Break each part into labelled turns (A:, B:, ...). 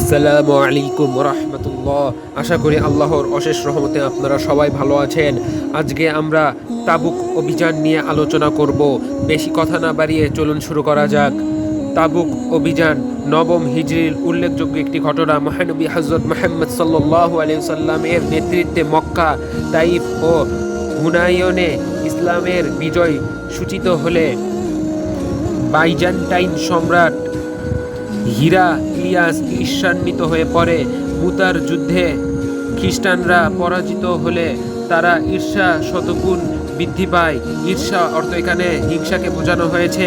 A: আসসালামু আলাইকুম রহমতুল্লাহ। আশা করি আল্লাহর অশেষ রহমতে আপনারা সবাই ভালো আছেন। আজকে আমরা তাবুক অভিযান নিয়ে আলোচনা করব। বেশি কথা না বাড়িয়ে চলুন শুরু করা যাক। তাবুক অভিযান নবম হিজরির উল্লেখযোগ্য একটি ঘটনা। মহানবী হযরত মুহাম্মদ সাল্লাল্লাহু আলাইহি ওয়াসাল্লামের নেতৃত্বে মক্কা, তাইফ ও হুনাইনে ইসলামের বিজয় সূচিত হলে বাইজান্টাইন সম্রাট হিরাক্লিয়াস ঈর্ষান্বিত হয়ে পড়ে। মুতার যুদ্ধে খ্রিস্টানরা পরাজিত হলে তারা ঈর্ষা শতগুণ বৃদ্ধি পায়। ঈর্ষা অর্থ এখানে হিংসাকে বোঝানো হয়েছে।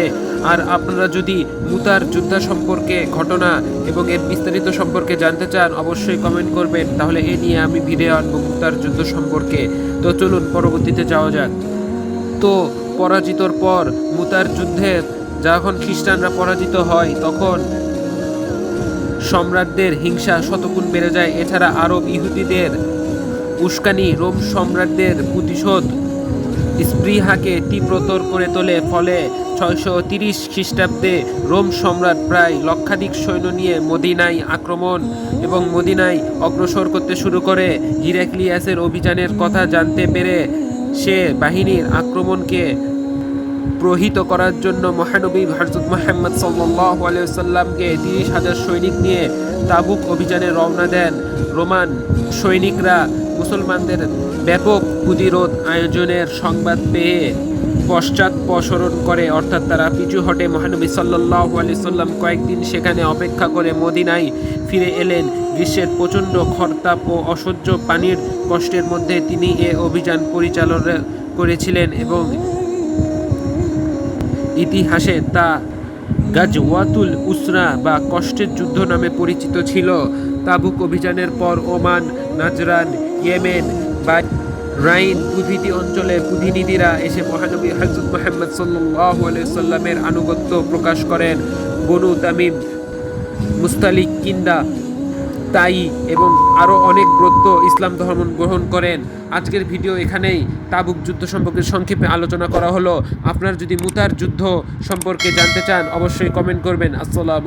A: আর আপনারা যদি মুতার যুদ্ধ সম্পর্কে ঘটনা এবং এর বিস্তারিত সম্পর্কে জানতে চান অবশ্যই কমেন্ট করবেন, তাহলে এ নিয়ে আমি ভিডিও আনবো মুতার যুদ্ধ সম্পর্কে। তো চলুন পরবর্তীতে যাওয়া যাক। তো পরাজিতর পর মুতার যুদ্ধে যখন খ্রিস্টানরা পরাজিত হয় তখন সম্রাটদের হিংসা শতগুণ বেড়ে যায়। এছাড়া আরব ইহুদিদের উস্কানি রোম সম্রাটদের প্রতিশোধ স্পৃহাকে তীব্রতর করে তোলে। ফলে 630 খ্রিস্টাব্দে রোম সম্রাট প্রায় লক্ষাধিক সৈন্য নিয়ে মদিনায় আক্রমণ এবং মদিনায় অগ্রসর করতে শুরু করে। হিরাক্লিয়াসের অভিযানের কথা জানতে পেরে সে বাহিনীর আক্রমণকে প্রহিত করার জন্য মহানবী হযরত মুহাম্মদ সাল্লাল্লাহু আলাইহি ওয়াসাল্লামকে 30,000 সৈনিক নিয়ে তাবুক অভিযানে রওনা দেন। রোমান সৈনিকরা মুসলমানদের ব্যাপক প্রতিরোধ আয়োজনের সংবাদ পেয়ে পশ্চাৎপসরণ করে, অর্থাৎ তারা পিছু হটে। মহানবী সাল্লাল্লাহু আলাইহি ওয়াসাল্লাম কয়েকদিন সেখানে অপেক্ষা করে মদিনায় ফিরে এলেন। গ্রীষ্মের প্রচণ্ড খরতাপ ও অসহ্য পানির কষ্টের মধ্যে তিনি এ অভিযান পরিচালনা করেছিলেন এবং ইতিহাসে তা গাজওয়াতুল উসরা বা কষ্টের যুদ্ধ নামে পরিচিত ছিল। তাবুক অভিযানের পর ওমান, নাজরান, ইয়েমেন বা রাইন প্রভৃতি অঞ্চলের প্রতিনিধিরা এসে মহানবী হযরত মুহাম্মদ সাল্লাল্লাহু আলাইহি ওয়াসাল্লামের আনুগত্য প্রকাশ করেন। বনু তামিম, মুস্তালিক, কিন্দা, তাই এবং আরও অনেক গোত্র ইসলাম ধর্ম গ্রহণ করেন। আজকের ভিডিও এখানেই তাবুক যুদ্ধ সম্পর্কে সংক্ষেপে আলোচনা করা হলো। আপনারা যদি মুতার যুদ্ধ সম্পর্কে জানতে চান অবশ্যই কমেন্ট করবেন। আসসালামু